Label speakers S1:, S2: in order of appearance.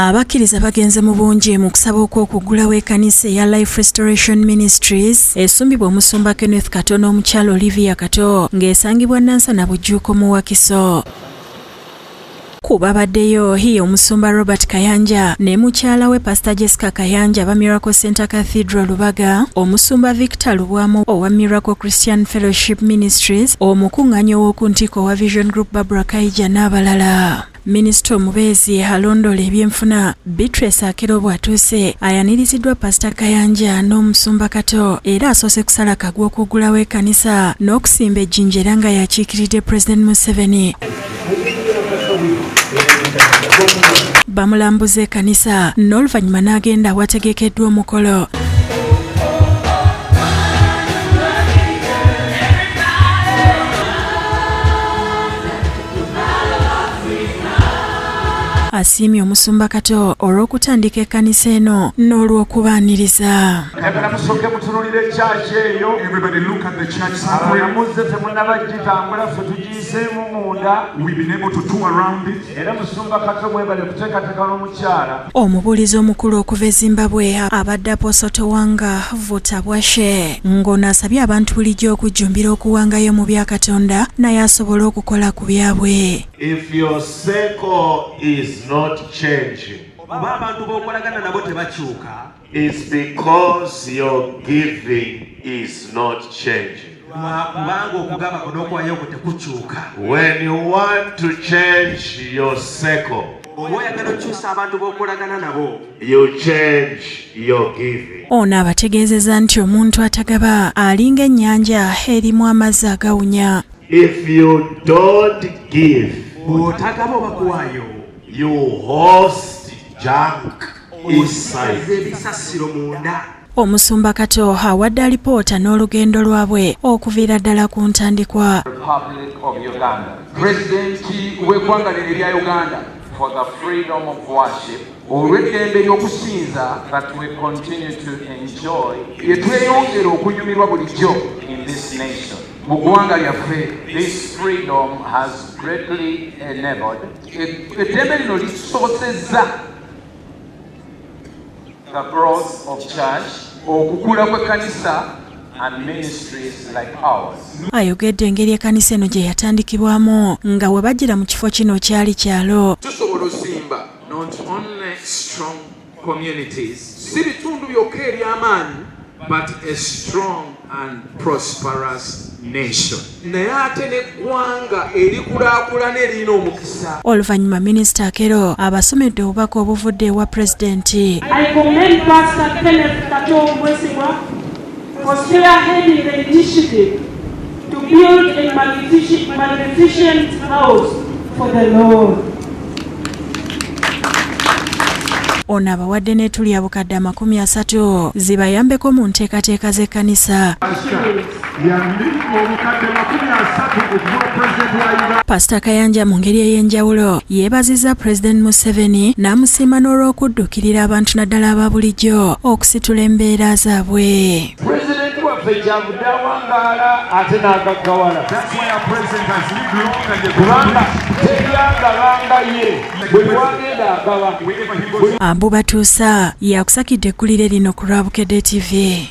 S1: Abakkiriza bagenze mu bungi mu kusaba okw'okuggulawo ekkanisa eya Life Restoration Ministries esumbibwa omusumba Kenneth Kato n'omukyala Olivia Kato ng'esangibwa Nansana Bujjuuko mu Wakiso. Kubabaddeyo hiyo omusumba Robert Kayanja ne mukyala we Pastor Jessica Kayanja ba Miracle Center Cathedral Lubaga, omusumba Victor Lubwamo owa Miracle Christian Fellowship Ministries, omukunganyi w'okuntiko wa Vision Group Barbara Kaija n'abalala. Minisita omubeezi alondola ebyenfuna Beatrice Akero bw'atuuse ayaniriziddwa Pastor Kayanja n'omusumba Kato era asoose kusala kagwa okuggulawo ekkanisa n'okusimba ejjinja era nga yakiikiridde President Museveni. Bamulambuza ekkanisa n'oluvannyuma n'agenda awategekeddwa omukolo. Asiimye omusumba Kato olw'okutandika ekkanisa eno n'olw'okubaaniriza. Omubuulizi omukulu okuva e Zimbabwe abadde Apostle Towanga Vutabwashe ng'ono asabye abantu bulijjo okujjumbira okuwangayo mu bya Katonda naye asobole okukola ku byabwe.
S2: If your circle is not changing, it's because your giving is not changing. When you want to change your circle, you change your giving.
S1: Ono abategeezezza nti omuntu atagaba alinga ennyanja erimu amazzi agawunya.
S2: If you don't give, you host junk inside.
S1: Omusumba Kato awadde alipoota n'olugendo lwabwe okuviira ddala ku ntandikwa.
S3: Pulezidenti w'eggwanga lino erya Uganda for the freedom of worship, olw'eddembe ly'okusinza that we continue to enjoy, yetweyongera okunyumirwa bulijjo in this nation. Mugwanga lyaffe, this freedom has greatly enabled eddembe lino lisobozezza the growth of church, okukula kw'ekkanisa and ministries like ours.
S1: Ayogedde engeri ekkanisa eno gye yatandikibwamu nga we bajjira mu kifo kino kyali kyalo.
S3: Tusobola osimba not only strong communities, si bitundu byokka eby'amaanyi, but a strong and prosperous nation. Naye ate n'eggwanga erikulaakulana erina omukisa.
S1: Oluvannyuma Minisita Akero abasomedde obubaka obuvudde ewa Pulezidenti.
S4: I commend Pastor Kenneth Kato Mwesigwa for spearheading the initiative to build a magnificent house for the Lord.
S1: Ono abawadde n'etulya bukadde 30 zibayambeko mu nteekateeka z'ekkanisa. Pastor Kayanja mu ngeri ey'enjawulo yeebazizza President Museveni n'amusiima n'olw'okuddukirira abantu naddala aba bulijjo okusitula embeera zaabwe.
S3: Pulezidenti waffe kyavudde awangaala ate n'agaggawala. Kubanga teryagabanga ye bwe wagenda agaba.
S1: Ambu batuusa yakusakidde eggulire lino ku Lwabukedde TV.